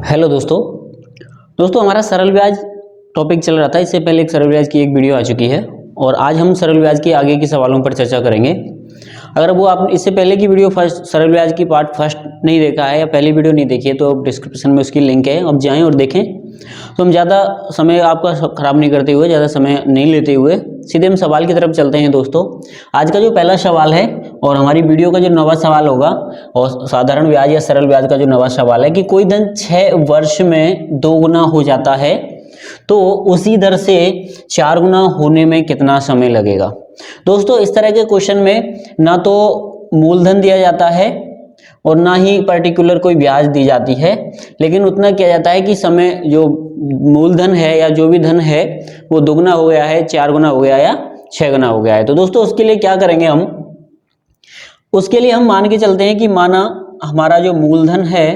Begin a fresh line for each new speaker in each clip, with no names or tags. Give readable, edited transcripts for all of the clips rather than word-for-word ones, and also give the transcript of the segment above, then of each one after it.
Hello दोस्तों हमारा सरल ब्याज टॉपिक चल रहा था। इससे पहले एक सरल ब्याज की एक वीडियो आ चुकी है और आज हम सरल ब्याज के आगे के सवालों पर चर्चा करेंगे। अगर वो आप इससे पहले की वीडियो फर्स्ट सरल ब्याज की पार्ट फर्स्ट नहीं देखा है या पहली वीडियो नहीं देखी है तो आप डिस्क्रिप्शन में उसकी लिंक है, आप जाएं और देखें। तो हम ज़्यादा समय आपका खराब नहीं करते हुए, ज़्यादा समय नहीं लेते हुए सीधे हम सवाल की तरफ चलते हैं। दोस्तों आज का जो पहला सवाल है और हमारी वीडियो का जो नवा सवाल होगा और साधारण ब्याज या सरल ब्याज का जो नवा सवाल है कि कोई धन 6 वर्ष में दोगुना हो जाता है तो उसी दर से 4 गुना होने में कितना समय लगेगा। दोस्तों इस तरह के क्वेश्चन में ना तो मूलधन दिया जाता है और ना ही पर्टिकुलर कोई ब्याज दी जाती है, लेकिन उतना किया जाता है कि समय जो मूलधन है या जो भी धन है वो दुगना हो गया है, 4 गुना हो गया या 6 गुना हो गया है। तो दोस्तों उसके लिए क्या करेंगे हम, उसके लिए हम मान के चलते हैं कि माना हमारा जो मूलधन है,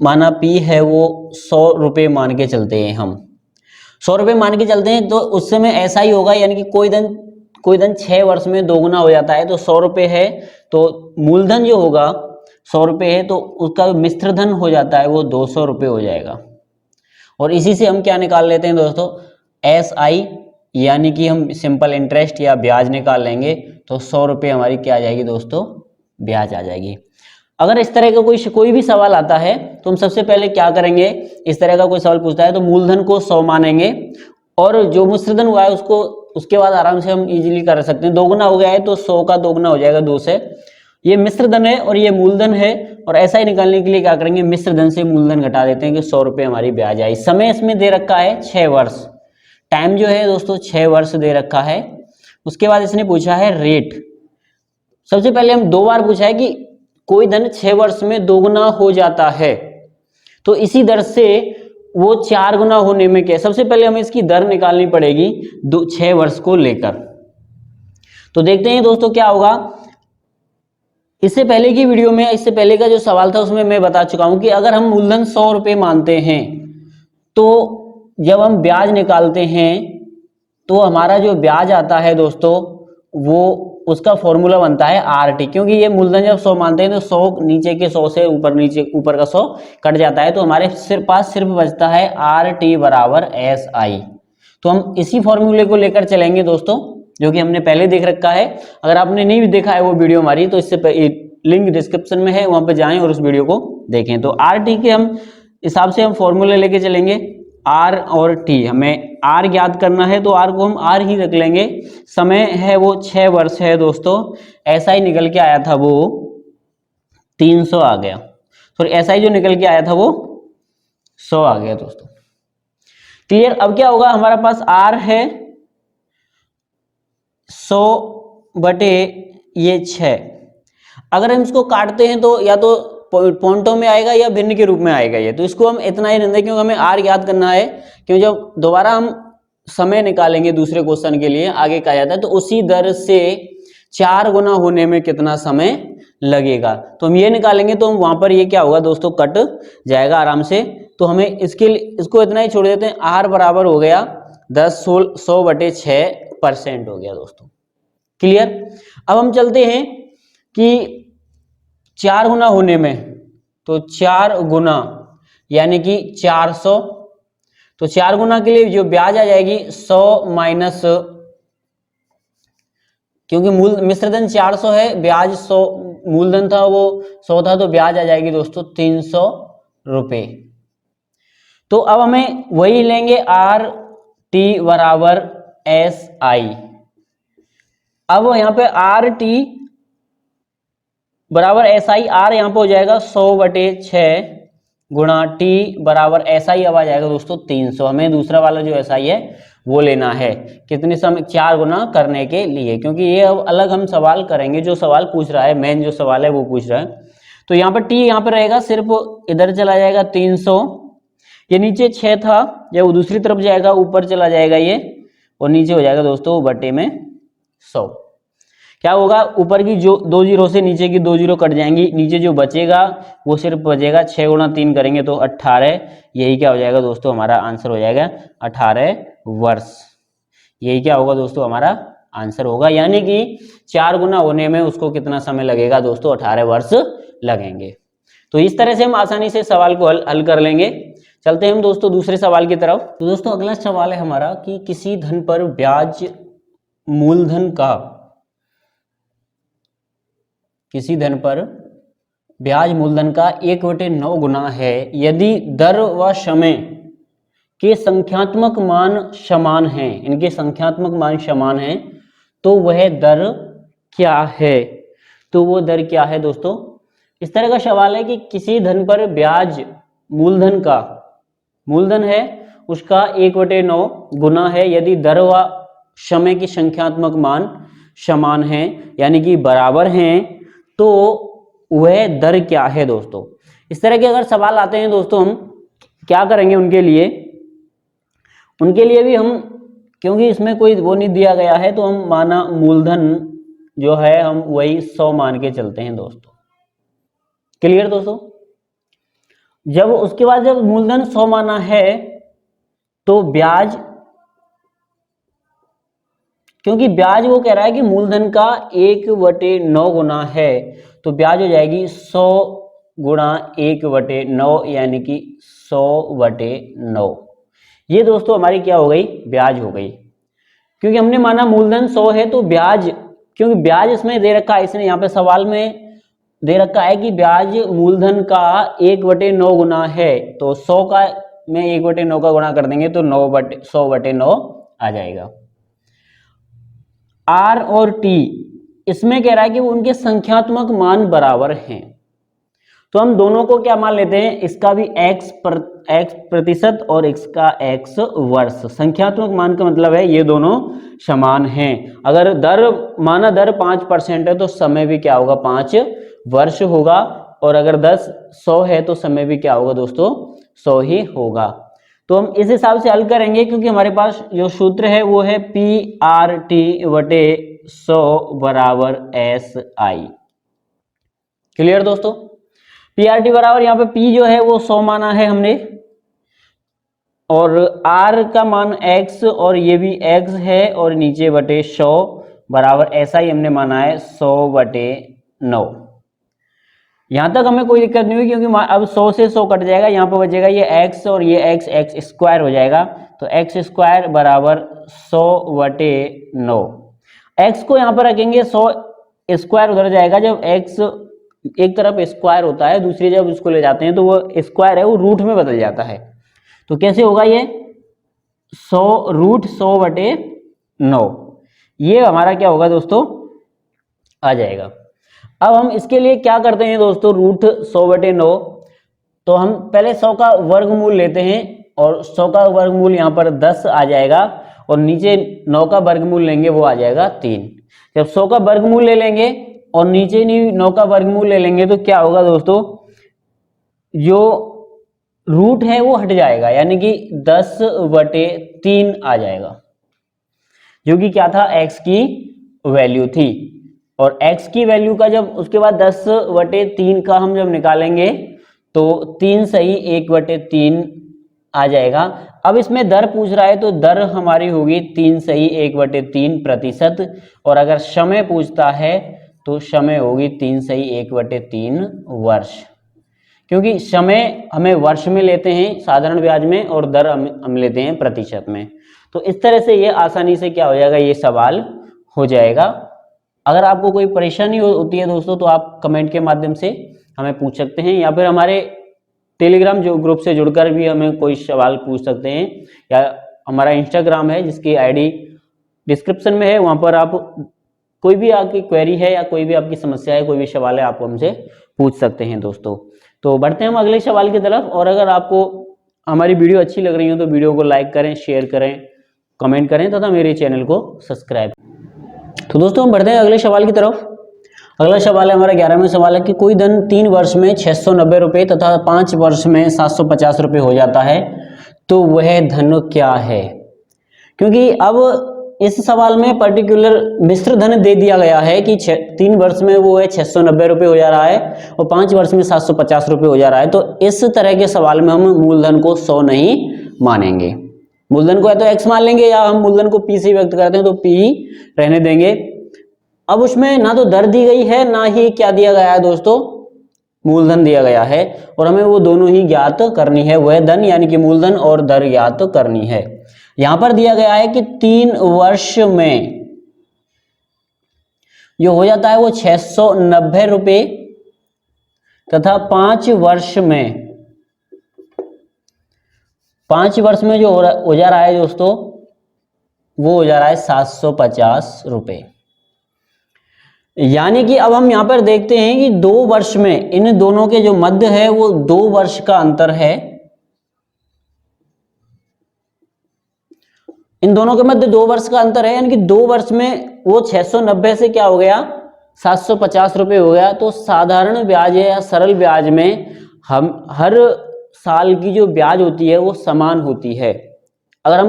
माना P है वो 100 रुपये मान के चलते हैं, हम 100 रुपये मान के चलते हैं। तो उस समय ऐसा ही होगा, यानी कि कोई धन 6 वर्ष में दोगुना हो जाता है तो 100 रुपये है तो मूलधन जो होगा 100 रुपये है तो उसका मिश्र धन हो जाता है वो 200 रुपये हो जाएगा। और इसी से हम क्या निकाल लेते हैं दोस्तों, SI, यानी कि हम सिंपल इंटरेस्ट या ब्याज निकाल लेंगे तो 100 रुपये हमारी क्या आ जाएगी दोस्तों, ब्याज आ जाएगी। अगर इस तरह का कोई भी सवाल आता है तो हम सबसे पहले क्या करेंगे, इस तरह का कोई सवाल पूछता है तो मूलधन को 100 मानेंगे और जो मिश्रधन हुआ है उसको उसके बाद आराम से हम इजीली कर सकते हैं। दोगुना हो गया है तो 100 का दोगुना हो जाएगा 2 से। ये मिश्रधन है और ये मूलधन है और ऐसा ही निकालने के लिए क्या करेंगे, मिश्रधन से मूलधन घटा देते हैं कि 100 रुपये हमारी ब्याज आई। समय इसमें दे रखा है 6 वर्ष, टाइम जो है दोस्तों 6 वर्ष दे रखा है। उसके बाद इसने पूछा है रेट। सबसे पहले हम 2 बार पूछा है कि कोई धन 6 वर्ष में दोगुना हो जाता है तो इसी दर से वो 4 गुना होने में क्या, सबसे पहले हमें इसकी दर निकालनी पड़ेगी 6 वर्ष को लेकर। तो देखते हैं दोस्तों क्या होगा। इससे पहले की वीडियो में, इससे पहले का जो सवाल था उसमें मैं बता चुका हूं कि अगर हम मूलधन 100 रुपये मानते हैं तो जब हम ब्याज निकालते हैं तो हमारा जो ब्याज आता है दोस्तों वो उसका फॉर्मूला बनता है RT, क्योंकि ये मूलधन जब 100 मानते हैं तो 100 नीचे के 100 से ऊपर का 100 कट जाता है तो हमारे पास सिर्फ बचता है RT बराबर SI। तो हम इसी फॉर्मूले को लेकर चलेंगे दोस्तों, जो कि हमने पहले देख रखा है। अगर आपने नहीं भी देखा है वो वीडियो हमारी तो इससे लिंक डिस्क्रिप्शन में है, वहां पर जाएं और उस वीडियो को देखें। तो RT के हम हिसाब से हम फॉर्मूले लेके चलेंगे, R और T। हमें R ज्ञात करना है तो R को हम R ही रख लेंगे। समय है वो 6 वर्ष है दोस्तों, ऐसा ही निकल के आया था वो 300 आ गया, सॉरी ऐसा ही जो निकल के आया था वो 100 आ गया दोस्तों। क्लियर। अब क्या होगा, हमारे पास R है 100 बटे ये 6। अगर हम इसको काटते हैं तो या तो पॉइंटों में आएगा या भिन्न के रूप में आएगा ये, तो इसको हम इतना ही लेंगे क्योंकि हमें R याद करना है। क्योंकि जब दोबारा हम समय निकालेंगे दूसरे क्वेश्चन के लिए, आगे कहा जाता है तो उसी दर से 4 गुना होने में कितना समय लगेगा, तो हम ये निकालेंगे तो हम वहां पर ये क्या होगा दोस्तों, कट जाएगा आराम से। तो हमें इसको इतना ही छोड़ देते हैं। R बराबर हो गया 100 बटे 6% हो गया दोस्तों। क्लियर। अब हम चलते हैं कि 4 गुना होने में, तो 4 गुना यानी कि 400। तो 4 गुना के लिए जो ब्याज आ जाएगी 100 माइनस, क्योंकि मिश्रधन 400 है, ब्याज 100, मूलधन था वो 100 था तो ब्याज आ जाएगी दोस्तों 300 रुपये। तो अब हमें वही लेंगे RT बराबर SI। अब यहाँ पे RT बराबर SI, R यहाँ पे हो जाएगा 100 बटे 6 गुणा T बराबर SI अब आ जाएगा दोस्तों 300। हमें दूसरा वाला जो SI है वो लेना है, कितने समय, 4 गुना करने के लिए, क्योंकि ये अब अलग हम सवाल करेंगे। जो सवाल पूछ रहा है, मेन जो सवाल है वो पूछ रहा है। तो यहाँ पर T यहाँ पर रहेगा, सिर्फ इधर चला जाएगा 300, ये नीचे 6 था, जब वो दूसरी तरफ जाएगा ऊपर चला जाएगा ये, और नीचे हो जाएगा दोस्तों बटे में 100। क्या होगा, ऊपर की जो 2 जीरो से नीचे की 2 जीरो कट जाएंगी, नीचे जो बचेगा वो सिर्फ बचेगा 6 गुणा 3 करेंगे तो 18। यही क्या हो जाएगा दोस्तों, हमारा आंसर हो जाएगा 18 वर्ष। यही क्या होगा दोस्तों, हमारा आंसर होगा। यानी कि 4 गुना होने में उसको कितना समय लगेगा दोस्तों, 18 वर्ष लगेंगे। तो इस तरह से हम आसानी से सवाल को हल कर लेंगे। चलते हैं हम दोस्तों दूसरे सवाल की तरफ। तो दोस्तों अगला सवाल है हमारा कि किसी धन पर ब्याज मूलधन का, किसी धन पर ब्याज मूलधन का 1/9 गुना है यदि दर व समय के संख्यात्मक मान समान हैं, इनके संख्यात्मक मान समान हैं, तो वह दर क्या है? तो वो दर क्या है दोस्तों? इस तरह का सवाल है कि किसी धन पर ब्याज मूलधन का, मूलधन है उसका 1/9 गुना है यदि दर व समय की संख्यात्मक मान समान हैं यानी कि बराबर हैं, तो वह दर क्या है दोस्तों? इस तरह के अगर सवाल आते हैं दोस्तों, हम क्या करेंगे उनके लिए भी हम, क्योंकि इसमें कोई वो नहीं दिया गया है, तो हम माना मूलधन जो है हम वही 100 मान के चलते हैं दोस्तों। क्लियर दोस्तों? जब उसके बाद जब मूलधन 100 माना है तो ब्याज, क्योंकि ब्याज वो कह रहा है कि मूलधन का 1/9 गुना है, तो ब्याज हो जाएगी 100 गुणा 1/9 यानी कि 100/9। ये दोस्तों हमारी क्या हो गई? ब्याज हो गई। क्योंकि हमने माना मूलधन 100 है तो ब्याज, क्योंकि ब्याज इसमें दे रखा है, इसने यहाँ पे सवाल में दे रखा है कि ब्याज मूलधन का 1/9 गुना है, तो 100 का में 1/9 का गुणा कर देंगे तो 100/9 आ जाएगा। आर और टी इसमें कह रहा है कि वो उनके संख्यात्मक मान बराबर हैं, तो हम दोनों को क्या मान लेते हैं? इसका भी x प्रतिशत और इसका x वर्ष। संख्यात्मक मान का मतलब है ये दोनों समान हैं। अगर दर माना दर 5% है तो समय भी क्या होगा? 5 वर्ष होगा, और अगर 100 है तो समय भी क्या होगा दोस्तों? 100 ही होगा। तो हम इस हिसाब से हल करेंगे, क्योंकि हमारे पास जो सूत्र है वो है PRT/100 बराबर SI। क्लियर दोस्तों? PRT बराबर यहाँ पे P जो है वो 100 माना है हमने, और R का मान X और ये भी X है, और नीचे बटे 100 बराबर SI हमने माना है 100/9। यहाँ तक हमें कोई दिक्कत नहीं हुई, क्योंकि अब 100 से 100 कट जाएगा, यहाँ पर बचेगा ये x और ये x स्क्वायर हो जाएगा, तो x स्क्वायर बराबर 100/9। x को यहाँ पर रखेंगे, 100 स्क्वायर उधर जाएगा, जब x एक तरफ स्क्वायर होता है दूसरी जब उसको ले जाते हैं तो वो स्क्वायर है वो रूट में बदल जाता है। तो कैसे होगा ये? 100/9 ये हमारा क्या होगा दोस्तों? आ जाएगा। अब हम इसके लिए क्या करते हैं दोस्तों? √100/9, तो हम पहले 100 का वर्गमूल लेते हैं, और 100 का वर्गमूल यहाँ पर 10 आ जाएगा, और नीचे 9 का वर्गमूल लेंगे वो आ जाएगा 3। जब 100 का वर्गमूल ले लेंगे और नीचे 9 का वर्गमूल ले लेंगे तो क्या होगा दोस्तों? जो रूट है वो हट जाएगा, यानी कि 10/3 आ जाएगा, जो कि क्या था? x की वैल्यू थी। और x की वैल्यू का जब उसके बाद 10/3 का हम जब निकालेंगे तो 3 सही 1/3 आ जाएगा। अब इसमें दर पूछ रहा है तो दर हमारी होगी 3 सही 1/3 प्रतिशत, और अगर समय पूछता है तो समय होगी 3 सही 1/3 वर्ष, क्योंकि समय हमें वर्ष में लेते हैं साधारण ब्याज में, और दर हम लेते हैं प्रतिशत में। तो इस तरह से ये आसानी से क्या हो जाएगा? ये सवाल हो जाएगा। अगर आपको कोई परेशानी होती है दोस्तों तो आप कमेंट के माध्यम से हमें पूछ सकते हैं, या फिर हमारे टेलीग्राम जो ग्रुप से जुड़कर भी हमें कोई सवाल पूछ सकते हैं, या हमारा इंस्टाग्राम है जिसकी आईडी डिस्क्रिप्शन में है, वहां पर आप कोई भी आपकी क्वेरी है या कोई भी आपकी समस्या है, कोई भी सवाल है, आप हमसे पूछ सकते हैं दोस्तों। तो बढ़ते हैं हम अगले सवाल की तरफ। और अगर आपको हमारी वीडियो अच्छी लग रही हो तो वीडियो को लाइक करें, शेयर करें, कमेंट करें तथा मेरे चैनल को सब्सक्राइब। तो दोस्तों हम बढ़ते हैं अगले सवाल की तरफ। अगला सवाल है हमारा 11वां सवाल है कि कोई धन 3 वर्ष में 690 रुपये तथा 5 वर्ष में 750 रुपये हो जाता है, तो वह धन क्या है? क्योंकि अब इस सवाल में पर्टिकुलर मिश्र धन दे दिया गया है कि 3 वर्ष में वो है 690 रुपये हो जा रहा है और 5 वर्ष में 750 रुपये हो जा रहा है। तो इस तरह के सवाल में हम मूलधन को 100 नहीं मानेंगे, मूलधन को या तो x मान लेंगे, या हम मूलधन को p से व्यक्त करते हैं तो p रहने देंगे। अब उसमें ना तो दर दी गई है ना ही क्या दिया गया है दोस्तों, मूलधन दिया गया है और हमें वो दोनों ही ज्ञात करनी है, वह धन यानी कि मूलधन और दर ज्ञात करनी है। यहां पर दिया गया है कि 3 वर्ष में जो हो जाता है वो 690 रुपये तथा 5 वर्ष में जो हो जा रहा है दोस्तों वो हो जा रहा है 750 रुपये। यानी कि अब हम यहां पर देखते हैं कि 2 वर्ष में इन दोनों के जो मध्य है वो 2 वर्ष का अंतर है। इन दोनों के मध्य 2 वर्ष का अंतर है, यानी कि 2 वर्ष में वो 690 से क्या हो गया 750 रुपये हो गया। तो साधारण ब्याज है या सरल ब्याज में हम हर साल की जो ब्याज होती है वो समान होती है। अगर हम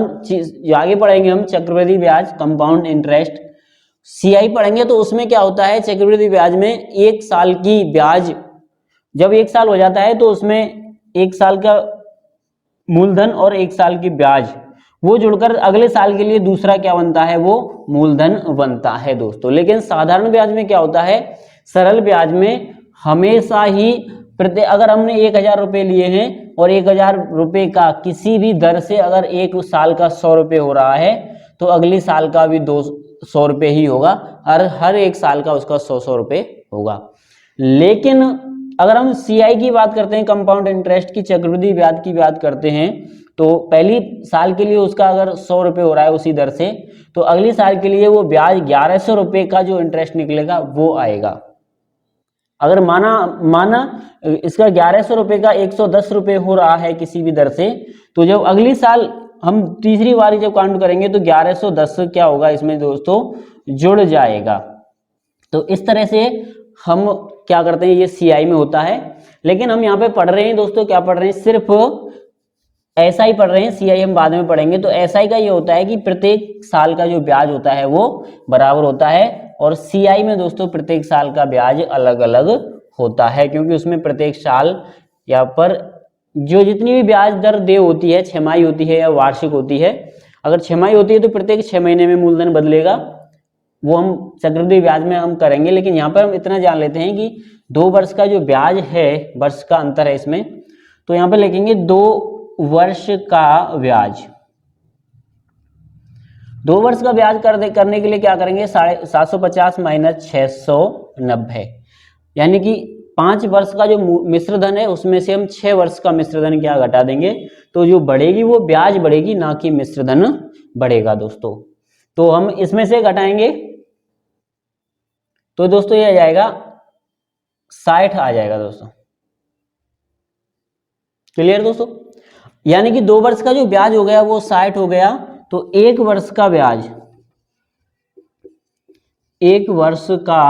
आगे पढ़ेंगे हम चक्रवृद्धि ब्याज कंपाउंड इंटरेस्ट CI पढ़ेंगे तो उसमें क्या होता है, चक्रवृद्धि ब्याज में 1 साल की ब्याज जब 1 साल हो जाता है तो उसमें 1 साल का मूलधन और 1 साल की ब्याज वो जुड़कर अगले साल के लिए दूसरा क्या बनता है, वो मूलधन बनता है दोस्तों। लेकिन साधारण ब्याज में क्या होता है, सरल ब्याज में हमेशा ही अगर हमने 1000 रुपये लिए हैं और 1000 रुपये का किसी भी दर से अगर एक साल का 100 रुपये हो रहा है तो अगले साल का भी 200 रुपये ही होगा और हर एक साल का उसका 100 रुपये होगा। लेकिन अगर हम CI की बात करते हैं, कंपाउंड इंटरेस्ट की चक्रवृद्धि ब्याज की बात करते हैं, तो पहली साल के लिए उसका अगर 100 रुपये हो रहा है उसी दर से तो अगली साल के लिए वो ब्याज 1100 रुपये का जो इंटरेस्ट निकलेगा वो आएगा। अगर माना इसका 1100 रुपये का 110 रुपये हो रहा है किसी भी दर से, तो जब अगली साल हम तीसरी बारी जब काउंट करेंगे तो 1110 क्या होगा इसमें दोस्तों जुड़ जाएगा। तो इस तरह से हम क्या करते हैं, ये CI में होता है। लेकिन हम यहाँ पे पढ़ रहे हैं दोस्तों, क्या पढ़ रहे हैं, सिर्फ SI पढ़ रहे हैं, CI हम बाद में पढ़ेंगे। तो SI का ये होता है कि प्रत्येक साल का जो ब्याज होता है वो बराबर होता है और CI में दोस्तों प्रत्येक साल का ब्याज अलग अलग होता है, क्योंकि उसमें प्रत्येक साल यहाँ पर जो जितनी भी ब्याज दर दे होती है, छमाही होती है या वार्षिक होती है। अगर छमाही होती है तो प्रत्येक 6 महीने में मूलधन बदलेगा, वो हम चक्रवृद्धि ब्याज में हम करेंगे। लेकिन यहाँ पर हम इतना जान लेते हैं कि 2 वर्ष का जो ब्याज है, वर्ष का अंतर है इसमें, तो यहाँ पर लिखेंगे 2 वर्ष का ब्याज। 2 वर्ष का ब्याज करने के लिए क्या करेंगे, 750 माइनस 690, यानी कि 5 वर्ष का जो मिश्र धन है उसमें से हम 6 वर्ष का मिश्र धन क्या घटा देंगे, तो जो बढ़ेगी वो ब्याज बढ़ेगी, ना कि मिश्र धन बढ़ेगा दोस्तों। तो हम इसमें से घटाएंगे तो दोस्तों ये आ जाएगा 60 आ जाएगा दोस्तों। क्लियर दोस्तों, यानी कि 2 वर्ष का जो ब्याज हो गया वो 60 हो गया। तो 1 वर्ष का ब्याज, 1 वर्ष का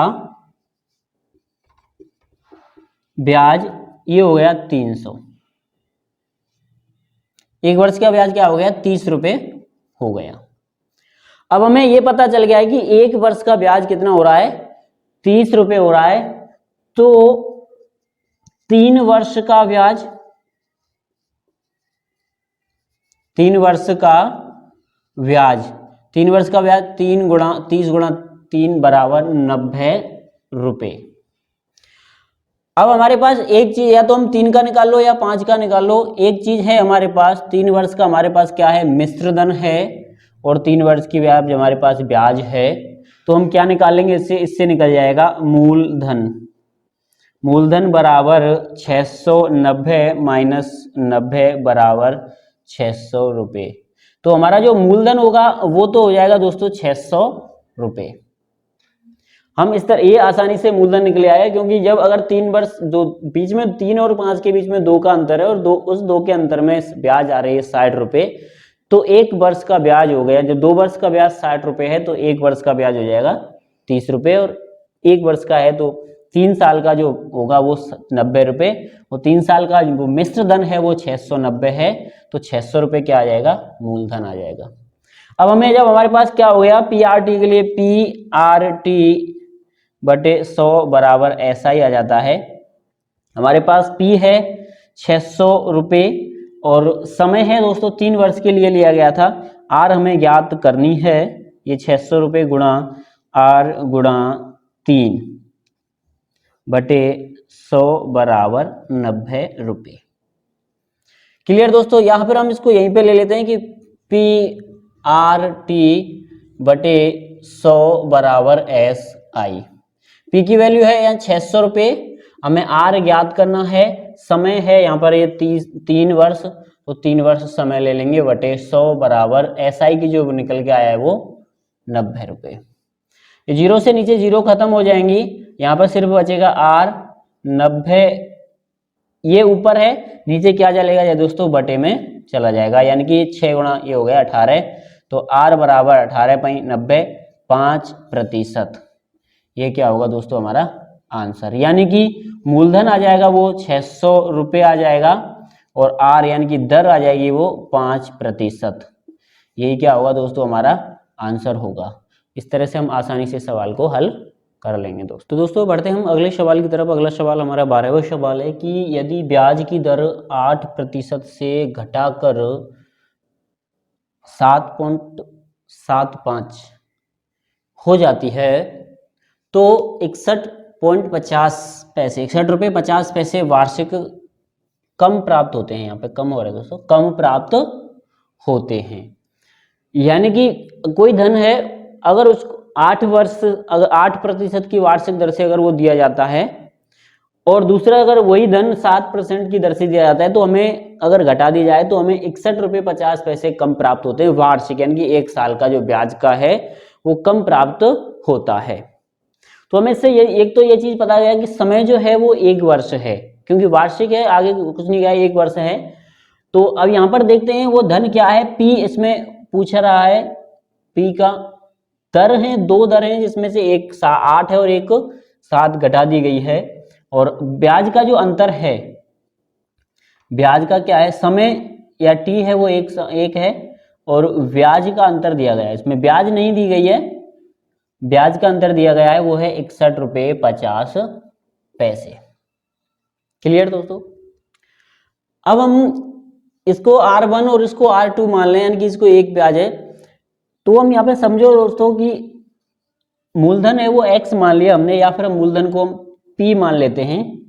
ब्याज ये हो गया 300। 1 वर्ष का ब्याज क्या हो गया, 30 रुपये हो गया। अब हमें ये पता चल गया है कि 1 वर्ष का ब्याज कितना हो रहा है, 30 रुपये हो रहा है। तो 3 वर्ष का ब्याज, 3 वर्ष का ब्याज, 3 वर्ष का ब्याज 3 गुणा 30 गुणा 3 बराबर 90 रुपये। अब हमारे पास एक चीज, या तो हम 3 का निकाल लो या 5 का निकाल लो, एक चीज है हमारे पास 3 वर्ष का हमारे पास क्या है, मिश्र धन है, और 3 वर्ष की ब्याज हमारे पास ब्याज है। तो हम क्या निकालेंगे इससे निकल जाएगा मूलधन। मूलधन बराबर 690 माइनस 90 बराबर 600 रुपये। तो हमारा जो मूलधन होगा वो तो हो जाएगा दोस्तों 600 रुपये। हम इस तरह ये आसानी से मूलधन निकले आए, क्योंकि जब अगर 3 वर्ष दो बीच में 3 और 5 के बीच में 2 का अंतर है और उस 2 के अंतर में ब्याज आ रही है 60 रुपये, तो 1 वर्ष का ब्याज हो गया। जब 2 वर्ष का ब्याज 60 रुपये है तो 1 वर्ष का ब्याज हो जाएगा 30 रुपये, और 1 वर्ष का है तो 3 साल का जो होगा वो 90 रुपये, और 3 साल का जो मिश्र धन है वो 690 है। तो 600 रुपये क्या आ जाएगा, मूलधन आ जाएगा। अब हमें जब हमारे पास क्या हो गया, PRT के लिए PRT बटे 100 बराबर ऐसा ही आ जाता है। हमारे पास P है 600 रुपये और समय है दोस्तों 3 वर्ष के लिए लिया गया था। R हमें ज्ञात करनी है, ये 600 रुपये गुणा R गुणा 3 बटे 100 बराबर 90 रुपये। क्लियर दोस्तों, यहाँ पर हम इसको यहीं पे ले लेते हैं कि पी आर टी बटे 100 बराबर एस आई। पी की वैल्यू है यहाँ 600 रुपये, हमें आर ज्ञात करना है, समय है यहाँ पर ये 3 वर्ष, तो 3 वर्ष समय ले लेंगे बटे 100 बराबर एस आई की जो निकल के आया है वो 90 रुपये। ये जीरो से नीचे जीरो खत्म हो जाएंगी, यहाँ पर सिर्फ बचेगा आर 90, ये ऊपर है, नीचे क्या चलेगा या दोस्तों बटे में चला जाएगा, यानी कि 6 गुणा ये हो गया 18, तो आर बराबर 18.90 5%। ये क्या होगा दोस्तों हमारा आंसर, यानी कि मूलधन आ जाएगा वो 600 रुपये आ जाएगा और आर यानी कि दर आ जाएगी वो 5%। यही क्या होगा दोस्तों हमारा आंसर होगा। इस तरह से हम आसानी से सवाल को हल कर लेंगे दोस्तों बढ़ते हैं हम अगले सवाल की तरफ। अगला सवाल हमारा 12वां सवाल है कि यदि ब्याज की दर 8% से घटाकर 7.75 हो जाती है तो 61.50 पैसे, 61 रुपये 50 पैसे वार्षिक कम प्राप्त होते हैं। यहाँ पे कम हो रहा है दोस्तों, कम प्राप्त होते हैं। यानी कि कोई धन है, अगर उसको 8% की वार्षिक दर से अगर वो दिया जाता है और दूसरा अगर वही धन 7% की दर से दिया जाता है, तो हमें अगर घटा दी जाए तो हमें 61 रुपये 50 पैसे कम प्राप्त होते हैं वार्षिक, यानी कि 1 साल का जो ब्याज का है वो कम प्राप्त होता है। तो हमें इससे एक तो ये चीज पता गया कि समय जो है वो 1 वर्ष है, क्योंकि वार्षिक है, आगे कुछ नहीं गया, 1 वर्ष है। तो अब यहाँ पर देखते हैं वो धन क्या है, पी इसमें पूछ रहा है, पी का दर है, 2 दर हैं जिसमें से एक 8 है और एक 7 घटा दी गई है, और ब्याज का जो अंतर है, ब्याज का क्या है, समय या टी है वो एक है, और ब्याज का अंतर दिया गया है, इसमें ब्याज नहीं दी गई है, ब्याज का अंतर दिया गया है वो है 61 रुपये 50 पैसे। क्लियर दोस्तों। अब हम इसको R1 और इसको R2 मान लें, यानी कि इसको एक ब्याज है, तो हम यहाँ पे समझो दोस्तों कि मूलधन है वो x मान लिया हमने, या फिर हम मूलधन को हम p मान लेते हैं,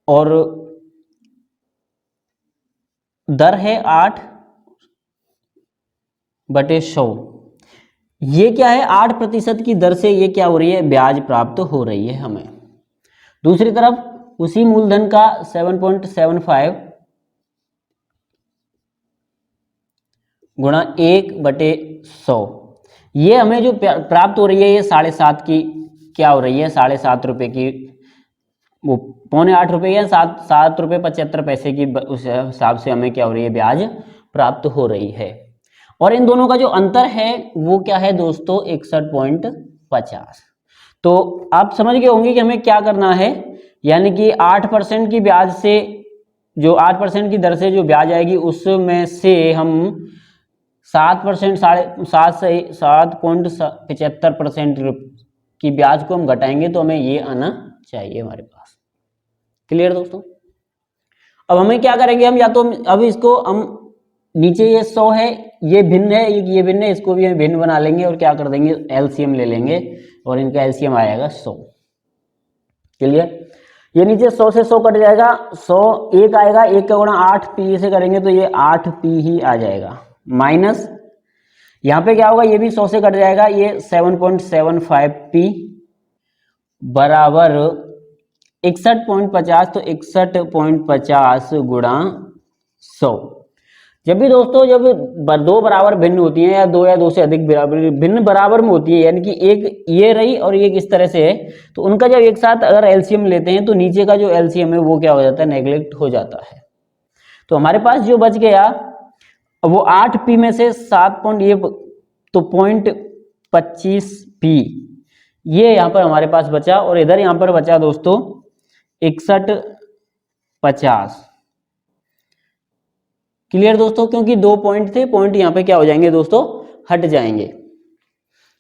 और दर है 8/100। ये क्या है, 8% की दर से ये क्या हो रही है, ब्याज प्राप्त हो रही है हमें। दूसरी तरफ उसी मूलधन का 7.75 गुणा 1/100, ये हमें जो प्राप्त हो रही है ये 7.5 की क्या हो रही है, 7.5 रुपये की, वो 7.25 रुपये या 7 रुपये 75 पैसे की, उस हिसाब से हमें क्या हो रही है, ब्याज प्राप्त हो रही है। और इन दोनों का जो अंतर है वो क्या है दोस्तों, 61.50। तो आप समझ गए होंगे कि हमें क्या करना है, यानी कि 8% की ब्याज से, जो 8% की दर से जो ब्याज आएगी उसमें से हम 7% 7.75% की ब्याज को हम घटाएंगे, तो हमें ये आना चाहिए हमारे पास। क्लियर दोस्तों। अब हमें क्या करेंगे, हम या तो अब इसको हम नीचे ये 100 है, ये भिन्न है, ये भिन्न है, इसको भी हम भिन्न बना लेंगे और क्या कर देंगे, एलसीएम ले लेंगे और इनका एलसीएम आएगा 100। क्लियर। ये नीचे 100 से 100 कट जाएगा, 100 एक आएगा, 1 का गुणा 8 पी से करेंगे तो ये 8 पी ही आ जाएगा, माइनस यहाँ पे क्या होगा, ये भी 100 से कट जाएगा, ये 7.75 पी बराबर 61.50, तो 61.50 गुणा 100। जब भी दोस्तों जब दो बराबर भिन्न होती हैं, या दो से अधिक भिन्न बराबर में होती है, यानी कि एक ये रही और एक इस तरह से है, तो उनका जब एक साथ अगर एलसीएम लेते हैं तो नीचे का जो एलसीएम है वो क्या हो जाता है, नेग्लेक्ट हो जाता है। तो हमारे पास जो बच गया वो 8 पी में से 7 ये तो 0.25 पी, ये यहाँ पर हमारे पास बचा, और इधर यहाँ पर बचा दोस्तों 61.50। क्लियर दोस्तों, क्योंकि 2 पॉइंट थे, पॉइंट यहाँ पे क्या हो जाएंगे दोस्तों, हट जाएंगे।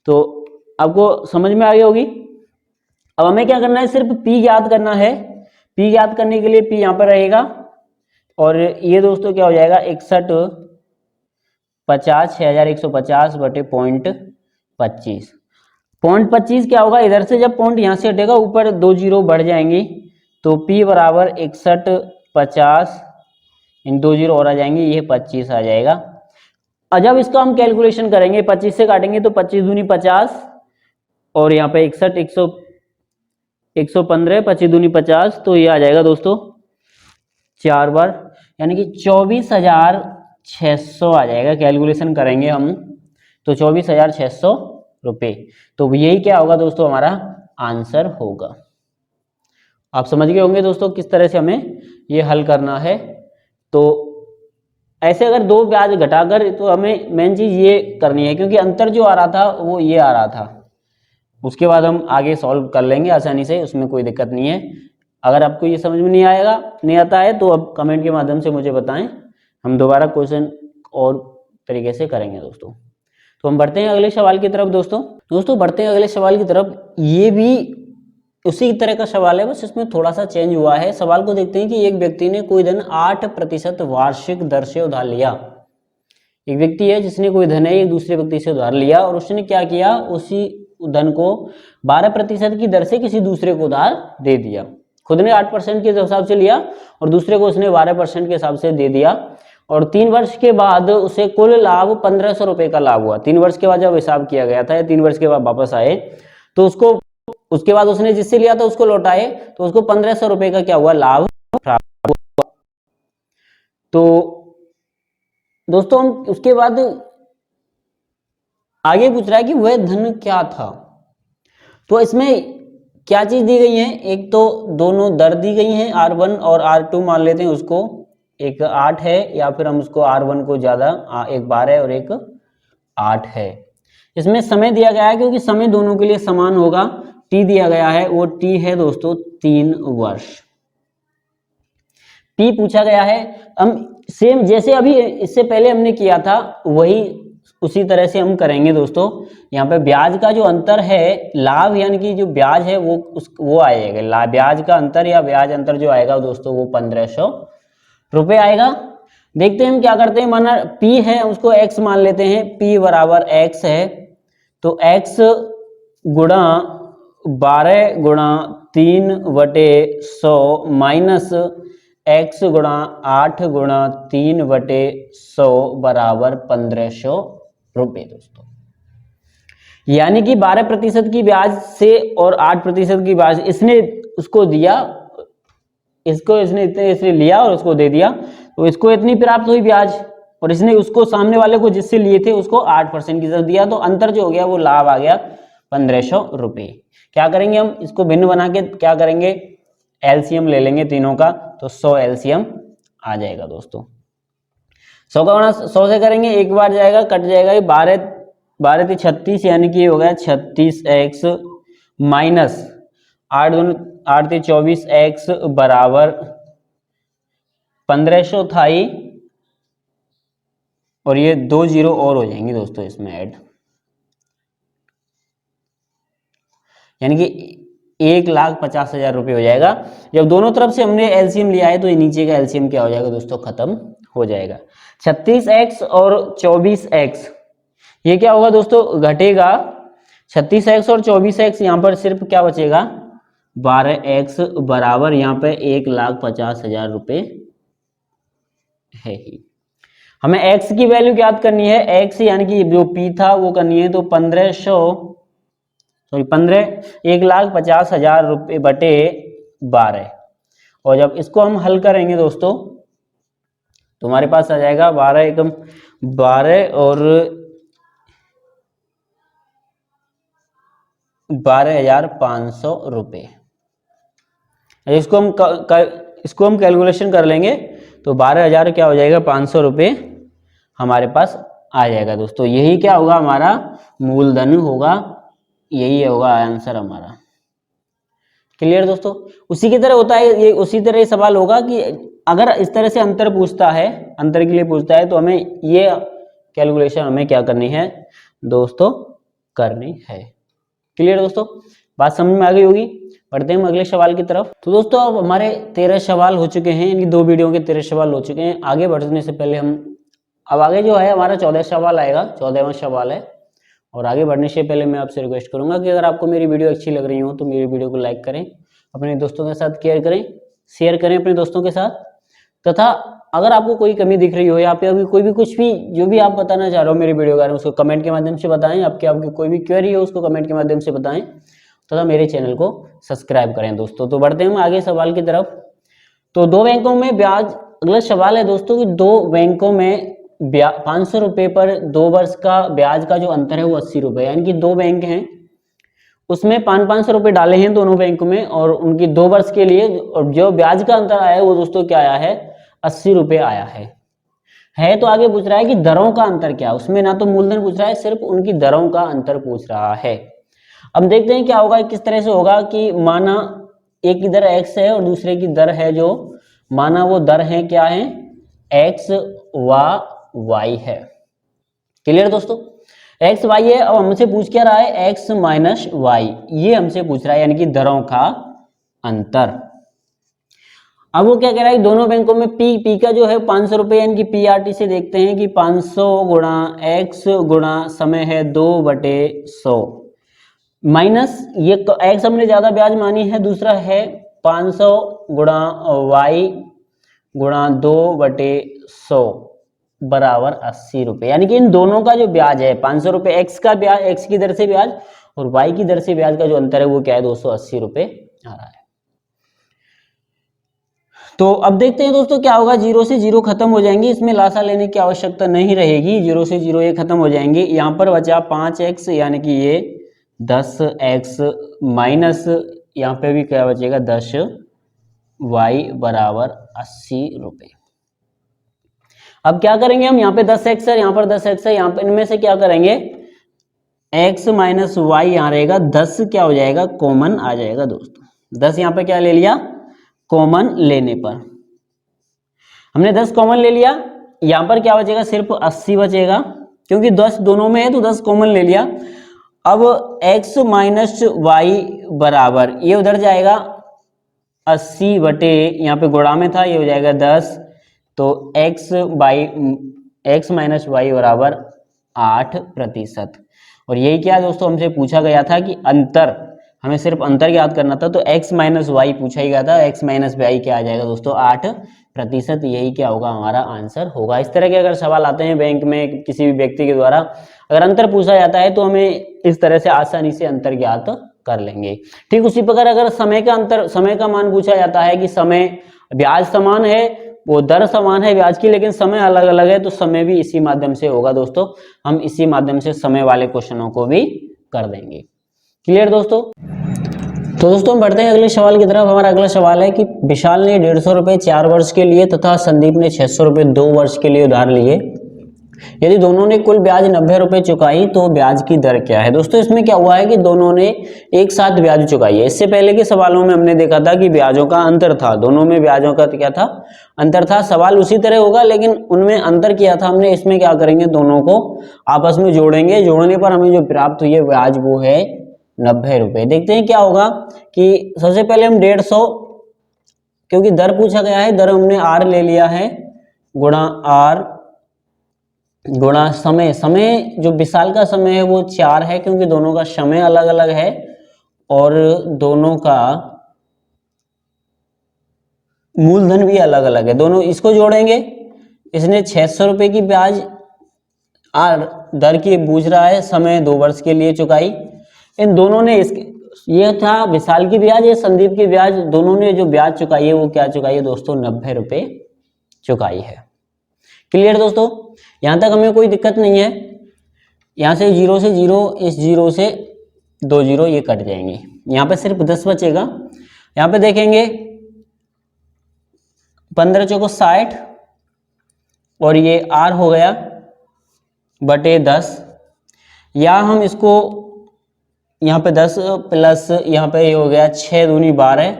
तो आपको समझ में आ गई होगी। अब हमें क्या करना है, सिर्फ पी याद करना है। पी याद करने के लिए पी यहाँ पर रहेगा, और ये दोस्तों क्या हो जाएगा, 61.50 6150 बटे 0.25। 0.25 क्या होगा, इधर से जब पॉइंट यहाँ से हटेगा ऊपर 2 जीरो बढ़ जाएंगी, तो P बराबर 6150 इन 2 जीरो और आ जाएंगे, ये 25 आ जाएगा। और जब इसका हम कैलकुलेशन करेंगे 25 से काटेंगे तो 25 दूनी 50 और यहाँ पे 61 115 25 दूनी 50, तो ये आ जाएगा दोस्तों 4 बार, यानी कि 24,600 आ जाएगा। कैलकुलेशन करेंगे हम तो 24,600 रुपये। तो यही क्या होगा दोस्तों, हमारा आंसर होगा। आप समझ गए होंगे दोस्तों किस तरह से हमें ये हल करना है। तो ऐसे अगर दो ब्याज घटाकर, तो हमें मेन चीज ये करनी है, क्योंकि अंतर जो आ रहा था वो ये आ रहा था, उसके बाद हम आगे सॉल्व कर लेंगे आसानी से, उसमें कोई दिक्कत नहीं है। अगर आपको ये समझ में नहीं आता है तो अब कमेंट के माध्यम से मुझे बताएं, हम दोबारा क्वेश्चन और तरीके से करेंगे दोस्तों। तो हम बढ़ते हैं अगले सवाल की तरफ दोस्तों बढ़ते हैं अगले सवाल की तरफ। ये भी उसी तरह का सवाल है, बस इसमें थोड़ा सा चेंज हुआ है। सवाल को देखते हैं कि एक व्यक्ति ने कोई धन 8% वार्षिक दर से उधार लिया। एक व्यक्ति है जिसने कोई धन है एक दूसरे व्यक्ति से उधार लिया, और उसने क्या किया, उसी धन को 12% की दर से किसी दूसरे को उधार दे दिया। खुद ने 8% के हिसाब से लिया और दूसरे को उसने 12% के हिसाब से दे दिया, और 3 वर्ष के बाद उसे कुल लाभ 1500 रुपए का लाभ हुआ। 3 वर्ष के बाद जब हिसाब किया गया था, 3 वर्ष के बाद वापस आए, तो उसके बाद उसने जिससे लिया था उसको लौटाए, तो उसको 1500 रुपए का क्या हुआ, लाभ प्राप्त हुआ। तो दोस्तों हम उसके बाद आगे पूछ रहा है कि वह धन क्या था। तो इसमें क्या चीज दी गई है, एक तो दोनों दर दी गई हैं, R1 और R2 मान लेते हैं उसको, एक 8 है, या फिर हम उसको R1 को ज्यादा, एक 12 और एक 8 है। इसमें समय दिया गया है, क्योंकि समय दोनों के लिए समान होगा। T दिया गया है, वो T है दोस्तों 3 वर्ष। P पूछा गया है, हम सेम जैसे अभी इससे पहले हमने किया था वही उसी तरह से हम करेंगे दोस्तों। यहाँ पे ब्याज का जो अंतर है, लाभ यानी कि जो ब्याज है वो आएगा, ब्याज का अंतर या ब्याज अंतर जो आएगा दोस्तों वो 1500 रुपए आएगा। देखते हैं हम क्या करते हैं, माना P है उसको X मान लेते हैं, P बराबर X है, तो X गुणा 12 गुणा 3/100 माइनस X गुणा 8 गुणा 3/100 बराबर 1500 रुपए दोस्तों। यानी कि 12% की ब्याज से और 8% की ब्याज इसने उसको दिया, इसको इसने लिया और उसको दे दिया, तो इसको इतनी प्राप्त हुई ब्याज, और इसने उसको सामने वाले को जिससे लिए थे उसको 8% की दर दिया, तो अंतर जो हो गया वो लाभ आ गया 1500 रुपए। क्या करेंगे हम, इसको भिन्न बना के क्या करेंगे, एलसीएम ले लेंगे तीनों का, तो 100 एलसीएम आ जाएगा दोस्तों। 100 का गुणा 100 से करेंगे, एक बार जाएगा कट जाएगा, 12 × 36 यानी कि हो गया 36x माइनस 8 × 24x बराबर 1500 था ही, और ये 2 जीरो और हो जाएंगे दोस्तों इसमें ऐड, यानी कि 1,50,000 रुपये हो जाएगा। जब दोनों तरफ से हमने एलसीएम लिया है तो ये नीचे का एलसीएम क्या हो जाएगा दोस्तों, खत्म हो जाएगा। 36x और 24x ये क्या होगा दोस्तों, घटेगा। 36x और 24x यहाँ पर सिर्फ क्या बचेगा, 12x बराबर यहाँ पे 1,50,000 रुपये है ही। हमें x की वैल्यू याद करनी है, x यानी कि जो p था वो करनी है, तो 1,50,000 रुपये बटे 12, और जब इसको हम हल करेंगे दोस्तों तो हमारे पास आ जाएगा 12 एकम 12 और 12,500 रुपये। इसको हम कैलकुलेशन कर लेंगे तो 12,000 क्या हो जाएगा, 500 रुपये हमारे पास आ जाएगा दोस्तों। यही क्या होगा, हमारा मूलधन होगा, यही होगा आंसर हमारा। क्लियर दोस्तों। उसी की तरह होता है ये, उसी तरह सवाल होगा कि अगर इस तरह से अंतर पूछता है, अंतर के लिए पूछता है, तो हमें ये कैलकुलेशन हमें क्या करनी है दोस्तों, करनी है। क्लियर दोस्तों, बात समझ में आ गई होगी। बढ़ते हैं हम अगले सवाल की तरफ। तो दोस्तों अब हमारे 13 सवाल हो चुके हैं, यानी 2 वीडियो के 13 सवाल हो चुके हैं। आगे बढ़ने से पहले हम अब आगे जो है हमारा 14 सवाल आएगा, 14वां सवाल है, और आगे बढ़ने से पहले मैं आपसे रिक्वेस्ट करूंगा कि अगर आपको मेरी वीडियो अच्छी लग रही हो तो मेरी वीडियो को लाइक करें, अपने दोस्तों के साथ शेयर करें अपने दोस्तों के साथ, तथा अगर आपको कोई कमी दिख रही हो या फिर अभी कोई भी कुछ भी जो भी आप बताना चाह रहे हो मेरी वीडियो के बारे में उसको कमेंट के माध्यम से बताएं। आपकी कोई भी क्वेरी हो उसको कमेंट के माध्यम से बताएं तथा मेरे चैनल को सब्सक्राइब करें दोस्तों। तो बढ़ते हैं हम आगे सवाल की तरफ। तो दो बैंकों में ब्याज, अगला सवाल है दोस्तों कि दो बैंकों में 500 रुपये पर 2 वर्ष का ब्याज का जो अंतर है वो 80 रुपये, यानी कि दो बैंक हैं उसमें 500 रुपये डाले हैं दोनों बैंक में और उनकी 2 वर्ष के लिए, और जो ब्याज का अंतर आया है वो दोस्तों क्या आया है, 80 रुपये आया है। तो आगे पूछ रहा है कि दरों का अंतर क्या, उसमें ना तो मूलधन पूछ रहा है, सिर्फ उनकी दरों का अंतर पूछ रहा है। अब देखते हैं क्या होगा, किस तरह से होगा कि माना एक की दर x है और दूसरे की दर है जो, माना वो दर है क्या है, x व y है। क्लियर दोस्तों, x y है। अब हमसे पूछ क्या रहा है, x माइनस वाई, ये हमसे पूछ रहा है, यानी कि दरों का अंतर। अब वो क्या कह रहा है, दोनों बैंकों में पी का जो है 500 रुपये, यानी कि पीआरटी से देखते हैं कि 500 गुणा x गुणा समय है 2/100 माइनस ये x हमने ज्यादा ब्याज मानी है, दूसरा है 500 गुणा y गुणा 2/100 बराबर 80 रुपये, यानी कि इन दोनों का जो ब्याज है 500 रुपये x का ब्याज, x की दर से ब्याज, और y की दर से ब्याज का जो अंतर है वो क्या है, 280 रुपये आ रहा है। तो अब देखते हैं दोस्तों क्या होगा, 0 से 0 खत्म हो जाएंगे, इसमें लासा लेने की आवश्यकता नहीं रहेगी, 0 से 0 ये खत्म हो जाएंगे। यहाँ पर बचा 5x, यानी कि ये 10x माइनस यहाँ पे भी क्या बचेगा 10y बराबर 80 रुपये। अब क्या करेंगे हम, यहाँ पे 10x है, यहाँ पर 10x है, यहाँ पे इनमें से क्या करेंगे, x माइनस वाई यहाँ रहेगा, 10 क्या हो जाएगा, कॉमन आ जाएगा दोस्तों। 10 यहाँ पे क्या ले लिया, कॉमन लेने पर हमने 10 कॉमन ले लिया, यहां पर क्या बचेगा, सिर्फ 80 बचेगा, क्योंकि 10 दोनों में है तो 10 कॉमन ले लिया। अब x माइनस वाई बराबर, ये उधर जाएगा 80 बटे, यहाँ पे गुणा में था, ये हो जाएगा 10, तो x माइनस वाई बराबर 8%। और यही क्या दोस्तों हमसे पूछा गया था कि अंतर, हमें सिर्फ अंतर याद करना था, तो x माइनस वाई पूछा ही गया था, x माइनस वाई क्या आ जाएगा दोस्तों, 8%। यही क्या होगा, हमारा आंसर होगा। इस तरह के अगर सवाल आते हैं बैंक में किसी भी व्यक्ति के द्वारा, अगर अंतर पूछा जाता है तो हमें इस तरह से आसानी से अंतर ज्ञात कर लेंगे। ठीक उसी प्रकार अगर समय का अंतर, समय का मान पूछा जाता है कि समय, ब्याज समान है, वो दर समान है ब्याज की, लेकिन समय अलग अलग है, तो समय भी इसी माध्यम से होगा दोस्तों, हम इसी माध्यम से समय वाले क्वेश्चनों को भी कर देंगे। क्लियर दोस्तों। तो दोस्तों हम बढ़ते हैं अगले सवाल की तरफ। हमारा अगला सवाल है कि विशाल ने 150 रुपये 4 वर्ष के लिए तथा संदीप ने 600 रुपये 2 वर्ष के लिए उधार लिए, यदि दोनों ने कुल ब्याज 90 रुपये चुकाई तो ब्याज की दर क्या है। दोस्तों इसमें क्या हुआ है कि दोनों ने एक साथ ब्याज चुकाई है। इससे पहले के सवालों में हमने देखा था कि ब्याजों का अंतर था, दोनों में ब्याजों का क्या था, अंतर था। सवाल उसी तरह होगा लेकिन उनमें अंतर किया था हमने। इसमें क्या करेंगे, दोनों को आपस में जोड़ेंगे, जोड़ने पर हमें जो प्राप्त हुई है ब्याज वो है 90 रुपये। देखते हैं क्या होगा कि सबसे पहले हम 150, क्योंकि दर पूछा गया है, दर हमने r ले लिया है, गुणा r गुणा समय, समय जो विशाल का समय है वो 4 है, क्योंकि दोनों का समय अलग अलग है और दोनों का मूलधन भी अलग अलग है। दोनों इसको जोड़ेंगे, इसने 600 रुपये की ब्याज r दर की पूछ रहा है, समय 2 वर्ष के लिए चुकाई। इन दोनों ने ये था विशाल की ब्याज, ये संदीप की ब्याज, दोनों ने जो ब्याज चुकाई है वो क्या चुकाई है दोस्तों, 90 रुपये चुकाई है। क्लियर दोस्तों, यहां तक हमें कोई दिक्कत नहीं है। यहां से 0 से 0, इस 0 से 2 0 ये कट जाएंगे, यहाँ पे सिर्फ 10 बचेगा। यहाँ पे देखेंगे 15 चौको 60 और ये r हो गया बटे 10, या हम इसको यहाँ पे 10 प्लस यहाँ पे ये हो गया 6 दूनी 12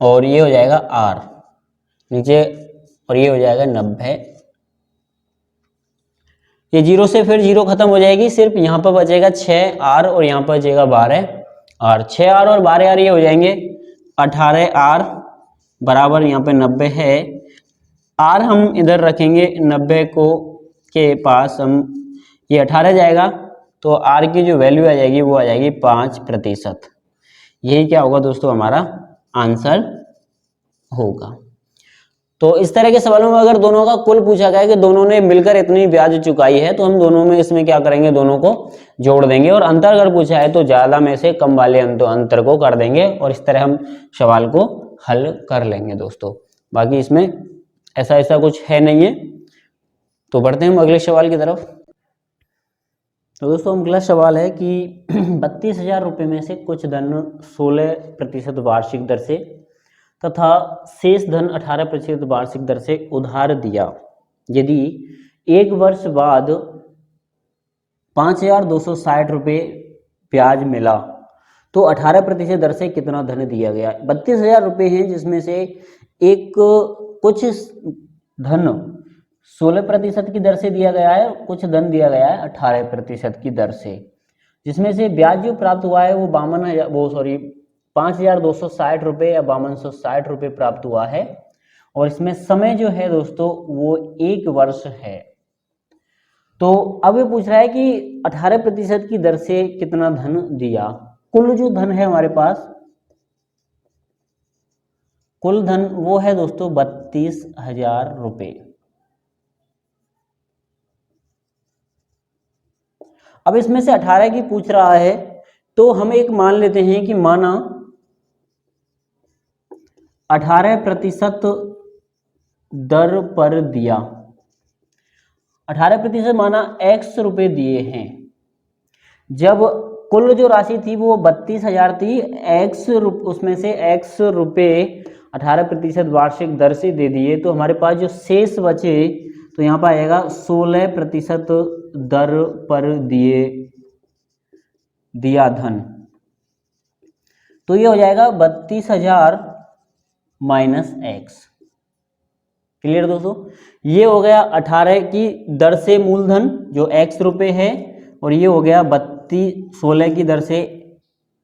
और ये हो जाएगा r नीचे, और ये हो जाएगा 90। ये 0 से फिर 0 खत्म हो जाएगी, सिर्फ यहाँ पर बचेगा 6r और यहाँ पर बचेगा 12r, 6r और 12r ये हो जाएंगे 18r बराबर यहाँ पे 90 है। r हम इधर रखेंगे, 90 को के पास हम ये 18 जाएगा तो आर की जो वैल्यू आ जाएगी वो आ जाएगी 5%। यही क्या होगा दोस्तों हमारा आंसर होगा। तो इस तरह के सवालों में अगर दोनों का कुल पूछा गया कि दोनों ने मिलकर इतनी ब्याज चुकाई है तो हम दोनों में इसमें क्या करेंगे, दोनों को जोड़ देंगे, और अंतर अगर पूछा है तो ज्यादा में से कम वाले अंतर को कर देंगे और इस तरह हम सवाल को हल कर लेंगे दोस्तों। बाकी इसमें ऐसा कुछ है नहीं है। तो बढ़ते हैं हम अगले सवाल की तरफ। तो दोस्तों अगला सवाल है कि 32,000 रुपये में से कुछ धन 16% वार्षिक दर से तथा शेष धन 18% वार्षिक दर से उधार दिया। यदि एक वर्ष बाद 5,260 रुपये ब्याज मिला तो 18% दर से कितना धन दिया गया। 32,000 रुपये हैं जिसमें से एक कुछ धन 16% की दर से दिया गया है, कुछ धन दिया गया है 18% की दर से, जिसमें से ब्याज जो प्राप्त हुआ है वो 5,260 रुपये या 5,260 रुपये प्राप्त हुआ है, और इसमें समय जो है दोस्तों वो 1 वर्ष है। तो अब ये पूछ रहा है कि 18% की दर से कितना धन दिया। कुल जो धन है हमारे पास, कुल धन वो है दोस्तों 32,000 रुपये। अब इसमें से 18 की पूछ रहा है तो हम एक मान लेते हैं कि माना 18% दर पर दिया, 18% माना x रुपए दिए हैं। जब कुल जो राशि थी वो 32,000 थी, उसमें से x रुपए 18% वार्षिक दर से दे दिए, तो हमारे पास जो शेष बचे तो यहाँ पर आएगा 16% दर पर दिया धन। तो ये हो जाएगा 32,000 माइनस एक्स। क्लियर दोस्तों, ये हो गया 18 की दर से मूलधन जो x रुपए है, और ये हो गया 16 की दर से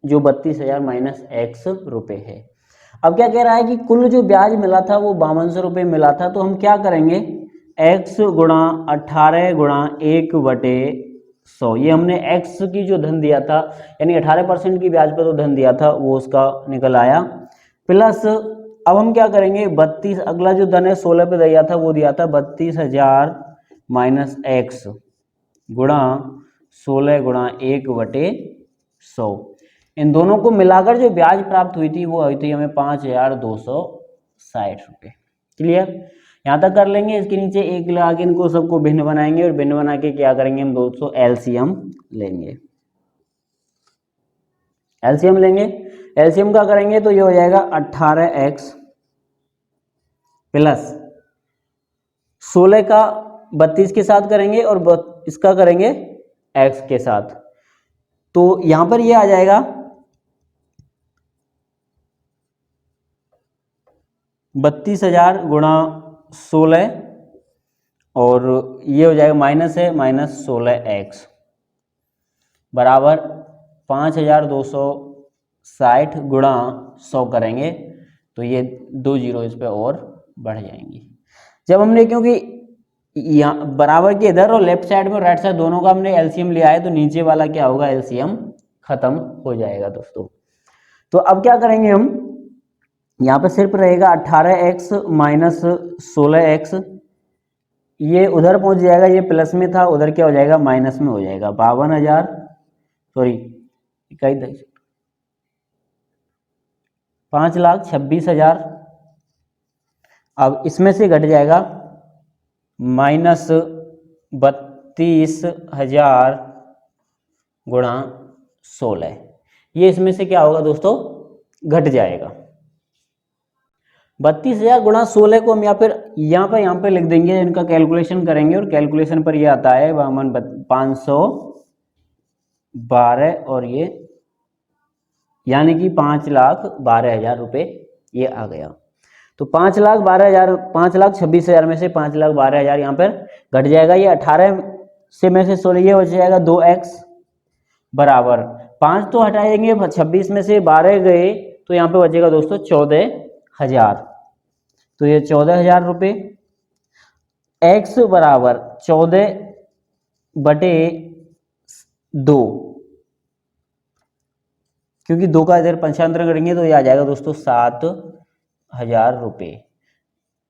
जो 32,000 माइनस x रुपए है। अब क्या कह रहा है कि कुल जो ब्याज मिला था वो 5200 रुपये मिला था, तो हम क्या करेंगे x गुणा 18 गुणा 1/100, ये हमने x की जो धन दिया था यानी 18% की ब्याज पर जो धन दिया था वो उसका निकल आया, प्लस अब हम क्या करेंगे 32, अगला जो धन है 16 पे दिया था वो दिया था 32,000 माइनस x गुणा 16 गुणा 1/100, इन दोनों को मिलाकर जो ब्याज प्राप्त हुई थी वो हुई थी हमें 5,260 रुपये। क्लियर, यहाँ तक कर लेंगे। इसके नीचे एक लगा के इनको सबको भिन्न बनाएंगे और भिन्न बना के क्या करेंगे हम दोस्तों एलसीएम लेंगे। एलसीएम लेंगे, एलसीएम का करेंगे तो ये हो जाएगा 18x प्लस 16 का 32 के साथ करेंगे और इसका करेंगे x के साथ, तो यहां पर ये आ जाएगा 32,000 गुणा 16 और ये हो जाएगा माइनस है माइनस 16x बराबर 5,260 गुणा 100 करेंगे तो ये 2 जीरो इस पे और बढ़ जाएंगी। जब हमने क्योंकि यहाँ बराबर के इधर और लेफ्ट साइड में राइट साइड दोनों का हमने एलसीएम लिया है तो नीचे वाला क्या होगा एलसीएम खत्म हो जाएगा दोस्तों। तो अब क्या करेंगे हम, यहाँ पे सिर्फ रहेगा 18x माइनस 16x, ये उधर पहुंच जाएगा, ये प्लस में था उधर क्या हो जाएगा माइनस में हो जाएगा 52,000 सॉरी 5,26,000। अब इसमें से घट जाएगा माइनस 32,000 गुणा 16, ये इसमें से क्या होगा दोस्तों घट जाएगा। 32,000 गुणा 16 को हम यहाँ पे लिख देंगे, इनका कैलकुलेशन करेंगे और कैलकुलेशन पर ये आता है 512 और ये यानी कि 5,12,000 रुपये ये आ गया। तो 5,26,000 में से 5,12,000 यहाँ पर घट जाएगा, ये 18 से में से 16 ये बच जाएगा 2x बराबर 5 तो हटाएंगे 26 में से 12 गए तो यहाँ पे बचेगा दोस्तों 14,000, तो ये 14,000 रुपये। x बराबर 14/2, क्योंकि 2 का इधर पंचांतर करेंगे तो ये आ जाएगा दोस्तों 7,000 रुपये।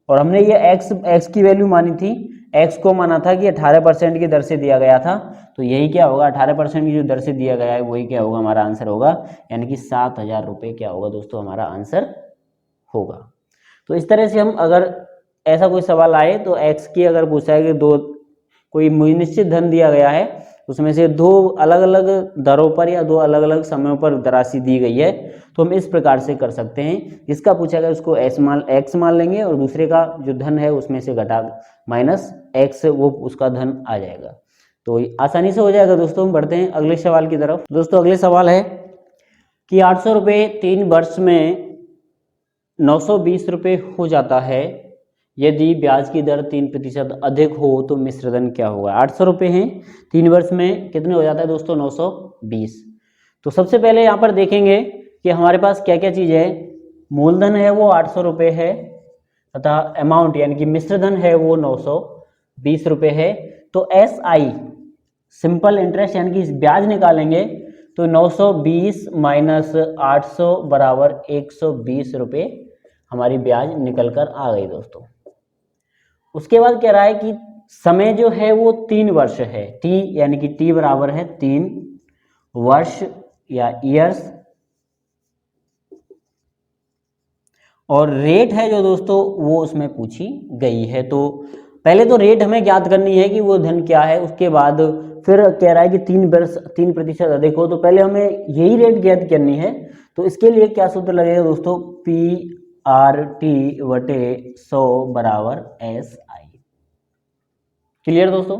और हमने ये x की वैल्यू मानी थी, x को माना था कि 18% की दर से दिया गया था, तो यही क्या होगा 18% की जो दर से दिया गया है वही क्या होगा हमारा आंसर होगा, यानी कि 7,000 रुपये क्या होगा दोस्तों हमारा आंसर होगा। तो इस तरह से हम अगर ऐसा कोई सवाल आए तो x की अगर पूछा है कि दो कोई निश्चित धन दिया गया है, उसमें से दो अलग अलग दरों पर या दो अलग अलग समयों पर राशि दी गई है, तो हम इस प्रकार से कर सकते हैं। जिसका पूछा गया उसको x मान लेंगे और दूसरे का जो धन है उसमें से घटा माइनस x वो उसका धन आ जाएगा, तो आसानी से हो जाएगा दोस्तों। हम बढ़ते हैं अगले सवाल की तरफ। दोस्तों अगले सवाल है कि 800 रुपये 3 वर्ष में 920 रुपये हो जाता है, यदि ब्याज की दर 3% अधिक हो तो मिश्र धन क्या होगा। 800 रुपये हैं, 3 वर्ष में कितने हो जाता है दोस्तों 920। तो सबसे पहले यहाँ पर देखेंगे कि हमारे पास क्या क्या चीज़ है। मूलधन है वो 800 रुपये है तथा अमाउंट यानी कि मिश्र धन है वो 920 रुपये है। तो SI सिंपल इंटरेस्ट यानी कि ब्याज निकालेंगे तो 920 माइनस 800 बराबर 120 रुपये हमारी ब्याज निकल कर आ गई दोस्तों। उसके बाद कह रहा है कि समय जो है वो 3 वर्ष है, T यानी कि T बराबर है 3 वर्ष या ईयर्स, और रेट है जो दोस्तों वो उसमें पूछी गई है। तो पहले तो रेट हमें ज्ञात करनी है कि वो धन क्या है, उसके बाद फिर कह रहा है कि 3% अधिक हो, तो पहले हमें यही रेट ज्ञात करनी है। तो इसके लिए क्या सूत्र लगेगा दोस्तों, PRT बटे 100 बराबर SI। क्लियर दोस्तों।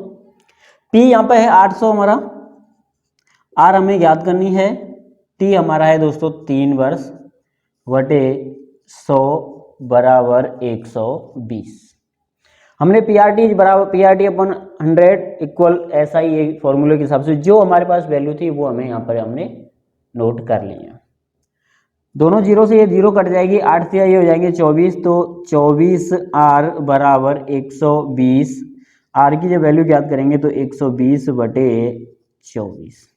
P यहाँ पे है 800 हमारा, R हमें ज्ञात करनी है, T हमारा है दोस्तों 3 वर्ष बटे 100 बराबर 120। हमने PRT बराबर PRT अपन 100 इक्वल SI ये फॉर्मूले के हिसाब से जो हमारे पास वैल्यू थी वो हमें यहाँ पर हमने नोट कर ली है। दोनों जीरो से ये जीरो कट जाएगी, 8 से ये हो जाएंगे 24, तो 24R बराबर 120। R की जब वैल्यू ज्ञात करेंगे तो 120 बटे 24।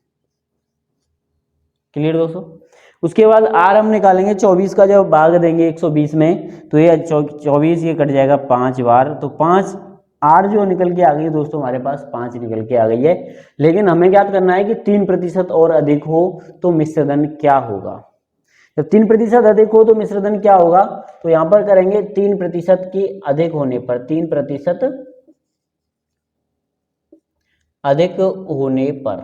क्लियर दोस्तों। उसके बाद R हम निकालेंगे, 24 का जब भाग देंगे 120 में तो ये 24 ये कट जाएगा 5 बार, तो 5 R जो निकल के आ गई दोस्तों हमारे पास 5 निकल के आ गई है। लेकिन हमें ज्ञात करना है कि 3% और अधिक हो तो मिश्र धन क्या होगा। जब 3% अधिक हो तो मिश्र धन क्या होगा, तो यहां पर करेंगे 3% की अधिक होने पर, 3% अधिक होने पर,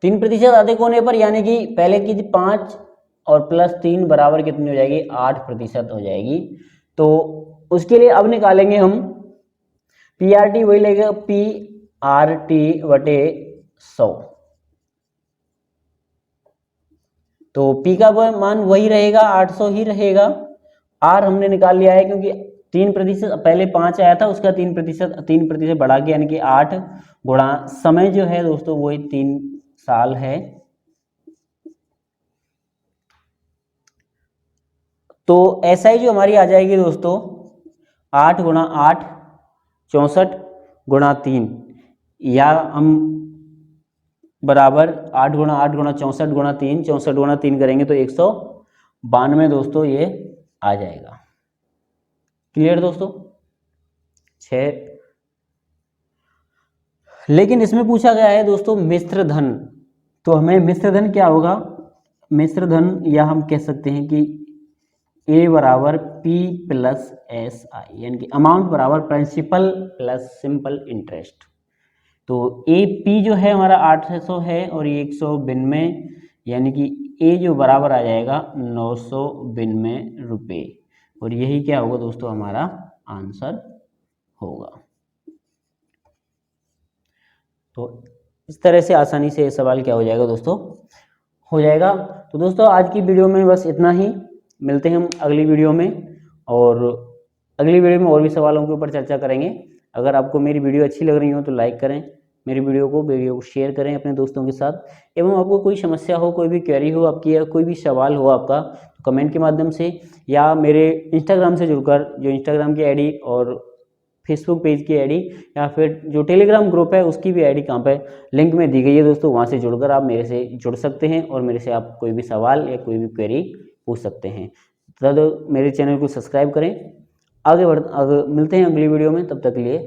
3% अधिक होने पर यानी कि पहले की 5 और प्लस 3 बराबर कितनी हो जाएगी 8% हो जाएगी। तो उसके लिए अब निकालेंगे हम PRT, वही लगेगा PRT बटे 100। तो P का मान वही रहेगा 800 ही रहेगा। R हमने निकाल लिया है क्योंकि 3% पहले 5 आया था, उसका 3% बढ़ा के यानी कि 8 गुणा समय जो है दोस्तों वही 3 साल है। तो SI जो हमारी आ जाएगी दोस्तों 8 गुणा 8 64 गुणा 3, या हम बराबर 8 गुणा 8 गुणा 64 गुणा 3, 64 गुणा 3 करेंगे तो 192 दोस्तों ये आ जाएगा। क्लियर दोस्तों। 6। लेकिन इसमें पूछा गया है दोस्तों मिश्र धन, तो हमें मिश्र धन क्या होगा, मिश्र धन या हम कह सकते हैं कि A बराबर P प्लस SI यानी कि अमाउंट बराबर प्रिंसिपल प्लस सिंपल इंटरेस्ट। तो AP जो है हमारा 800 है और ये 192 यानी कि A जो बराबर आ जाएगा 992 रुपये, और यही क्या होगा दोस्तों हमारा आंसर होगा। तो इस तरह से आसानी से ये सवाल क्या हो जाएगा दोस्तों, हो जाएगा। तो दोस्तों आज की वीडियो में बस इतना ही, मिलते हैं हम अगली वीडियो में, और अगली वीडियो में और भी सवालों के ऊपर चर्चा करेंगे। अगर आपको मेरी वीडियो अच्छी लग रही हो तो लाइक करें मेरी वीडियो को शेयर करें अपने दोस्तों के साथ, एवं आपको कोई समस्या हो, कोई भी क्वेरी हो आपकी, या कोई भी सवाल हो आपका, तो कमेंट के माध्यम से या मेरे इंस्टाग्राम से जुड़कर, जो इंस्टाग्राम की आईडी और फेसबुक पेज की आईडी या फिर जो टेलीग्राम ग्रुप है उसकी भी आईडी कहाँ पे लिंक में दी गई है दोस्तों, वहाँ से जुड़कर आप मेरे से जुड़ सकते हैं और मेरे से आप कोई भी सवाल या कोई भी क्वेरी पूछ सकते हैं। तब मेरे चैनल को सब्सक्राइब करें। आगे मिलते हैं अगली वीडियो में, तब तक के लिए